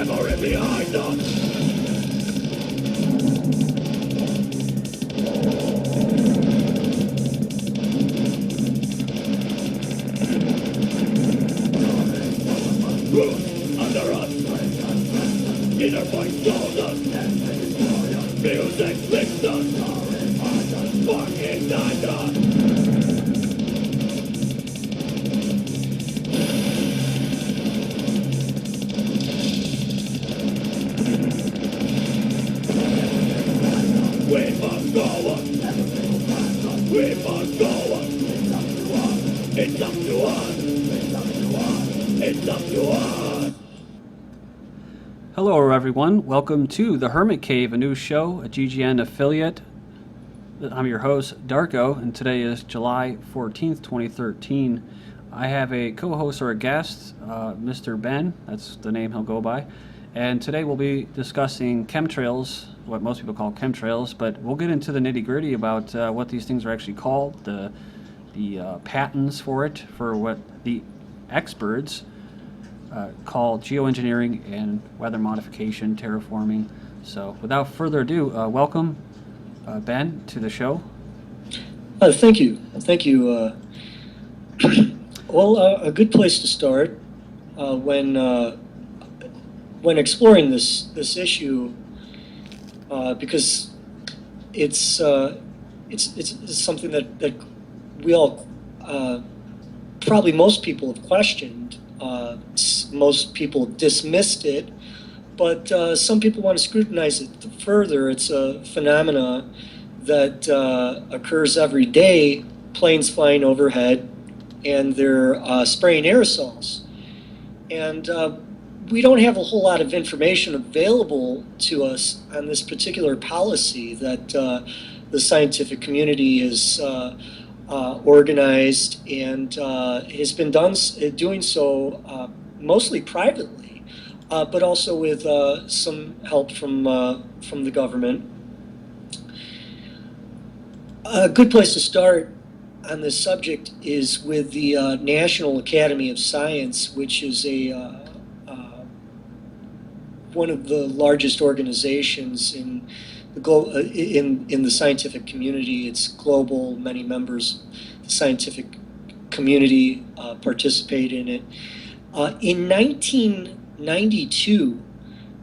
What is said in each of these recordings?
memory behind us. Under us, inner voice told us, music fixed us, spark ignite us. We must go on. We must go on. It's up to us. It's up to us. Hello everyone, welcome to the Hermit Cave, a new show, a GGN affiliate. I'm your host, Darko, and today is July 14th, 2013. I have a co-host or a guest, Mr. Ben, that's the name he'll go by. And today we'll be discussing chemtrails, what most people call chemtrails, but we'll get into the nitty-gritty about what these things are actually called, the patents for it, for what the experts call geoengineering and weather modification, terraforming. So without further ado, welcome, Ben, to the show. Thank you. Thank you. Well, a good place to start when exploring this issue, because it's something that we all, probably most people have questioned. Most people dismissed it, but some people want to scrutinize it further. It's a phenomena that occurs every day, planes flying overhead, and they're spraying aerosols. And we don't have a whole lot of information available to us on this particular policy that the scientific community is organized and has been doing so mostly privately, but also with some help from the government. A good place to start on this subject is with the National Academy of Science, which is one of the largest organizations in the scientific community. It's global. Many members of the scientific community participate in it. In 1992,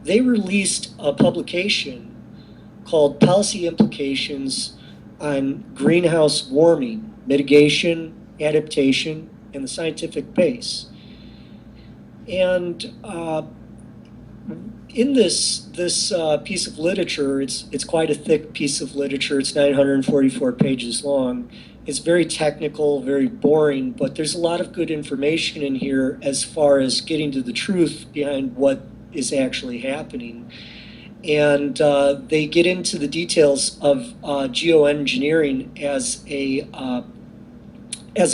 they released a publication called Policy Implications on Greenhouse Warming, Mitigation, Adaptation, and the Scientific Base. And in this piece of literature, it's quite a thick piece of literature. It's 944 pages long. It's very technical, very boring, but there's a lot of good information in here as far as getting to the truth behind what is actually happening. And they get into the details of geoengineering as a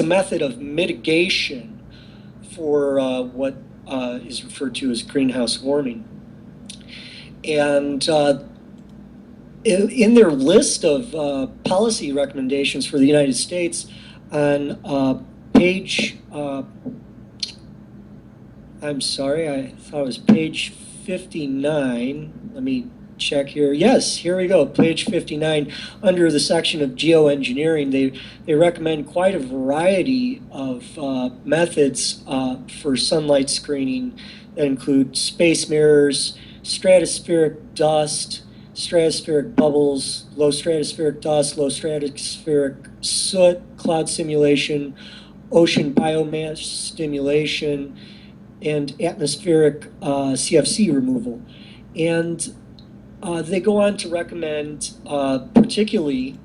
method of mitigation for what is referred to as greenhouse warming. And in their list of policy recommendations for the United States, on page, I'm sorry, I thought it was page 59. Let me check here. Yes, here we go, page 59. Under the section of geoengineering, they recommend quite a variety of methods for sunlight screening that include space mirrors, stratospheric dust, stratospheric bubbles, low stratospheric dust, low stratospheric soot, cloud simulation, ocean biomass stimulation, and atmospheric CFC removal. And they go on to recommend particularly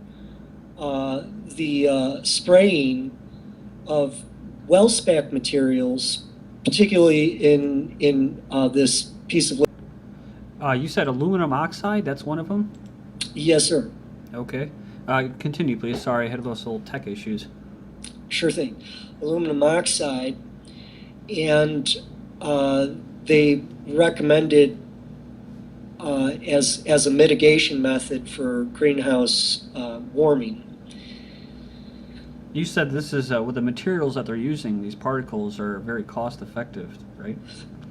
the spraying of well-spec materials, particularly in this piece of You said aluminum oxide, that's one of them? Yes, sir. Okay. Continue, please. Sorry, I had those little tech issues. Sure thing. Aluminum oxide, and they recommended as a mitigation method for greenhouse warming. You said this is with the materials that they're using, these particles are very cost effective, right?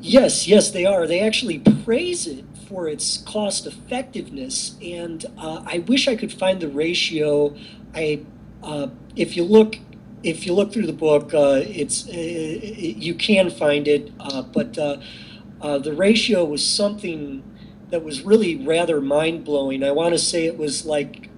Yes, yes, they are. They actually praise it for its cost effectiveness, and I wish I could find the ratio. I if you look through the book, you can find it, but the ratio was something that was really rather mind blowing. I want to say it was like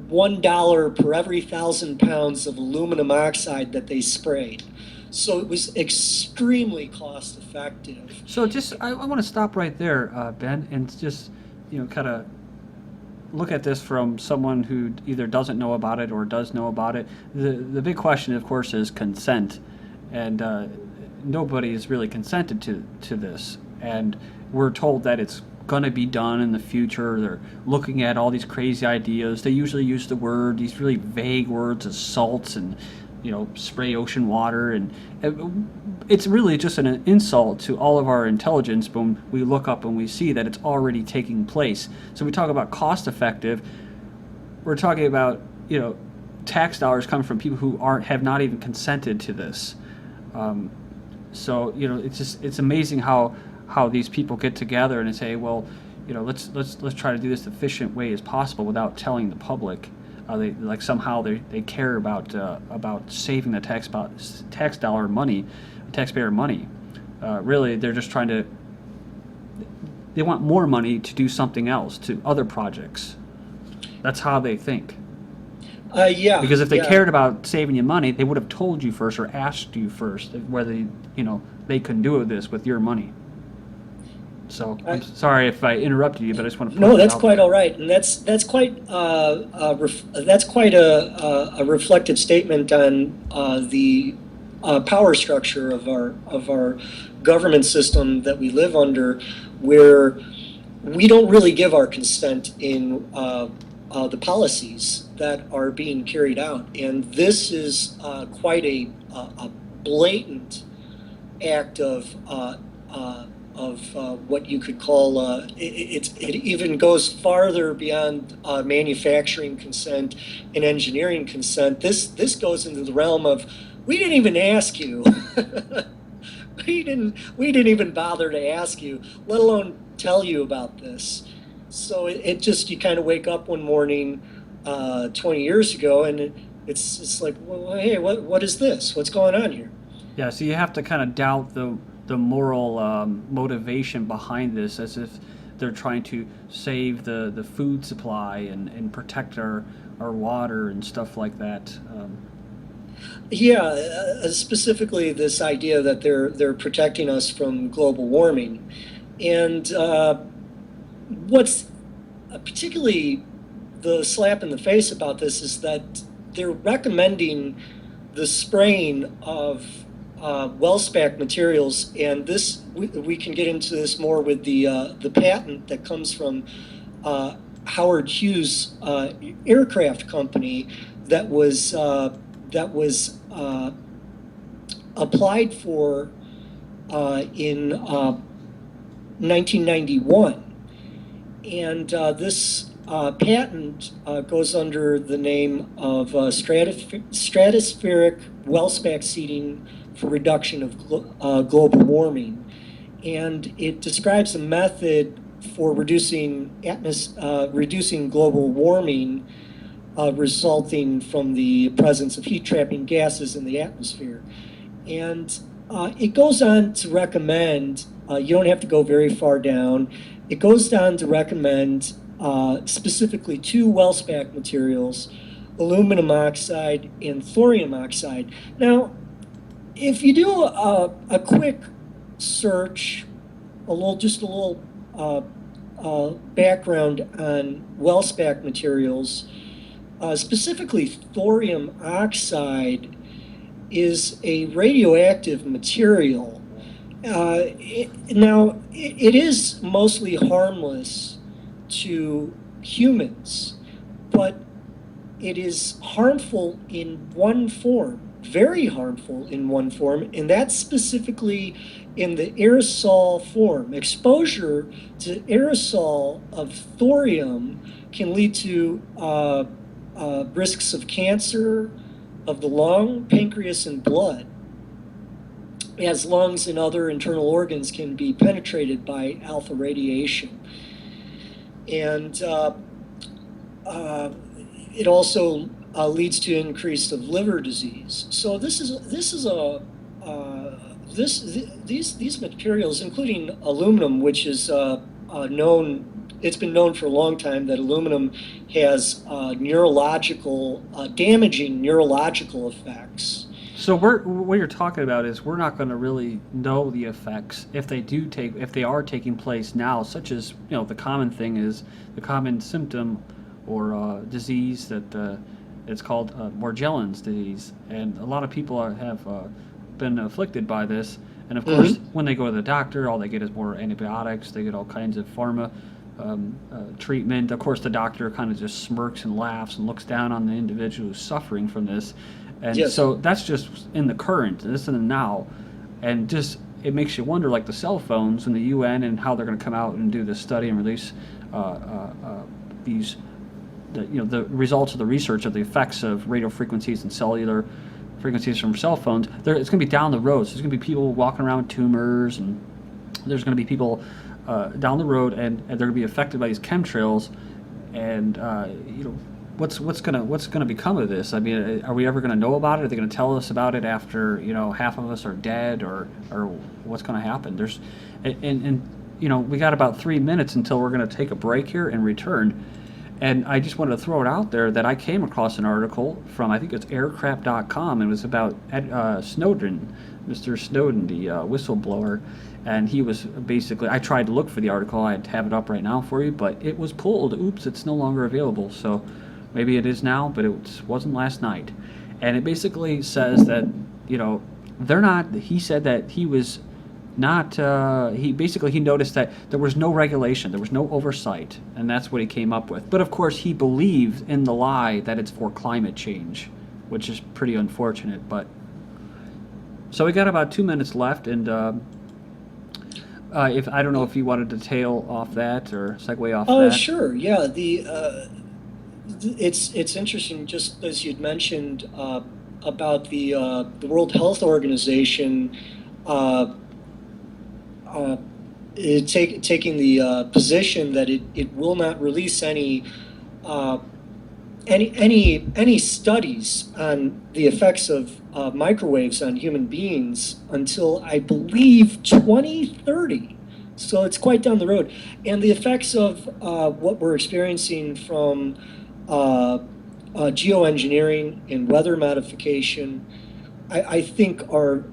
$1 per every 1,000 pounds of aluminum oxide that they sprayed. So it was extremely cost effective. So just I want to stop right there, Ben, and just kind of look at this from someone who either doesn't know about it or does know about it. The big question, of course, is consent, and nobody has really consented to this, and we're told that it's going to be done in the future. They're looking at all these crazy ideas. They usually use these really vague words as salts and spray ocean water, and it's really just an insult to all of our intelligence when we look up and we see that it's already taking place. So we talk about cost effective. We're talking about tax dollars coming from people who have not even consented to this. So it's amazing how these people get together and say, well, let's try to do this the efficient way as possible without telling the public. They somehow they care about saving the taxpayer money. Really, they're just trying to. They want more money to do something else, to other projects. That's how they think. Yeah. Because if they yeah. cared about saving you money, they would have told you first or asked you first whether they can do this with your money. So I'm sorry if I interrupted you, but I just want to. No, that's quite all right, and that's quite a reflective statement on the power structure of our government system that we live under, where we don't really give our consent in the policies that are being carried out, and this is quite a blatant act of what you could call it even goes farther beyond manufacturing consent and engineering consent. This goes into the realm of we didn't even ask you. we didn't even bother to ask you, let alone tell you about this. So it just, you kind of wake up one morning 20 years ago and it's like, well, hey, what is this? What's going on here? Yeah, so you have to kind of doubt the moral motivation behind this, as if they're trying to save the food supply and protect our water and stuff like that. Yeah, specifically this idea that they're protecting us from global warming. And what's particularly the slap in the face about this is that they're recommending the spraying of well-spec materials, and this we can get into this more with the patent that comes from Howard Hughes aircraft company that was applied for in 1991, and this patent goes under the name of stratospheric well-spec seating for reduction of global warming, and it describes a method for reducing global warming resulting from the presence of heat-trapping gases in the atmosphere. And it goes on to recommend, you don't have to go very far down, it goes on to recommend specifically two well-spec materials, aluminum oxide and thorium oxide. Now, if you do a quick search, a little background on well-spec materials, specifically thorium oxide is a radioactive material. It is mostly harmless to humans, but it is harmful in one form, very harmful in one form, and that's specifically in the aerosol form. Exposure to aerosol of thorium can lead to risks of cancer of the lung, pancreas, and blood. as lungs and other internal organs can be penetrated by alpha radiation. And it also leads to increase of liver disease. So these materials, including aluminum, which is known. It's been known for a long time that aluminum has damaging neurological effects. So what you're talking about is we're not going to really know the effects if they are taking place now, such as the common thing is the common symptom or disease that it's called Morgellons disease, and a lot of people have been afflicted by this. And of course, when they go to the doctor, all they get is more antibiotics. They get all kinds of pharma treatment. Of course, the doctor kind of just smirks and laughs and looks down on the individual who's suffering from this. And yes. So that's just in the current, this and the now. And just, it makes you wonder, like the cell phones and the UN and how they're going to come out and do this study and release the results of the research of the effects of radio frequencies and cellular frequencies from cell phones. It's going to be down the road. So there's going to be people walking around with tumors, and there's going to be people down the road, and they're going to be affected by these chemtrails. And what's going to become of this? I mean, are we ever going to know about it? Are they going to tell us about it after half of us are dead, or what's going to happen? We got about 3 minutes until we're going to take a break here and return. And I just wanted to throw it out there that I came across an article from, I think it's aircrap.com. It was about Snowden, Mr. Snowden, the whistleblower. And he was basically, I tried to look for the article. I have it up right now for you, but it was pulled. Oops, it's no longer available. So maybe it is now, but it wasn't last night. And it basically says that, they're not, he said that he was not, he noticed that there was no regulation, there was no oversight, and that's what he came up with. But of course, he believed in the lie that it's for climate change, which is pretty unfortunate. But so we got about 2 minutes left, and if I don't know if you wanted to tail off that or segue off that. Oh, sure, yeah. It's interesting, just as you'd mentioned about the World Health Organization. Taking the position that it will not release any studies on the effects of microwaves on human beings until, I believe, 2030. So it's quite down the road. And the effects of what we're experiencing from geoengineering and weather modification, I think are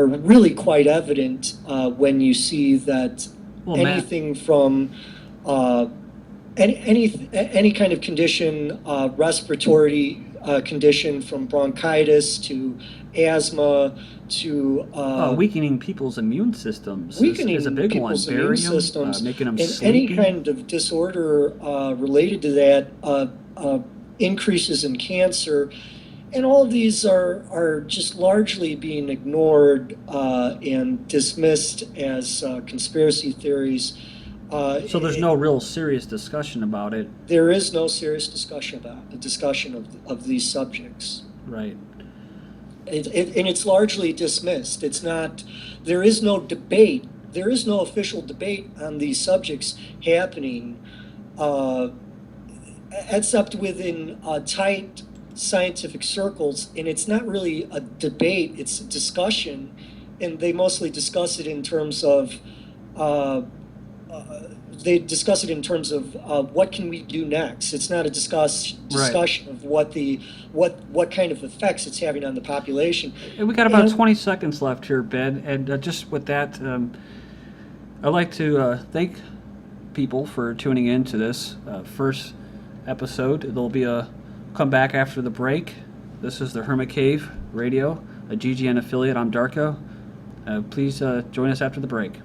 really quite evident when you see that anything from any kind of condition, respiratory condition, from bronchitis to asthma to weakening people's immune systems is a big one. Immune systems, making them and sleepy. any kind of disorder related to that, increases in cancer. And all of these are just largely being ignored and dismissed as conspiracy theories. So there's no real serious discussion about it. There is no serious discussion of these subjects. Right. And it's largely dismissed. It's not. There is no debate. There is no official debate on these subjects happening, except within tight scientific circles, and it's not really a debate, it's a discussion, and they mostly discuss it in terms of what can we do next. It's not a discussion of what kind of effects it's having on the population. And we got about 20 seconds left here, Ben, and just with that, I'd like to thank people for tuning in to this first episode. There'll be a come back after the break. This is the Hermit Cave Radio, a GGN affiliate. I'm Darko. Please join us after the break.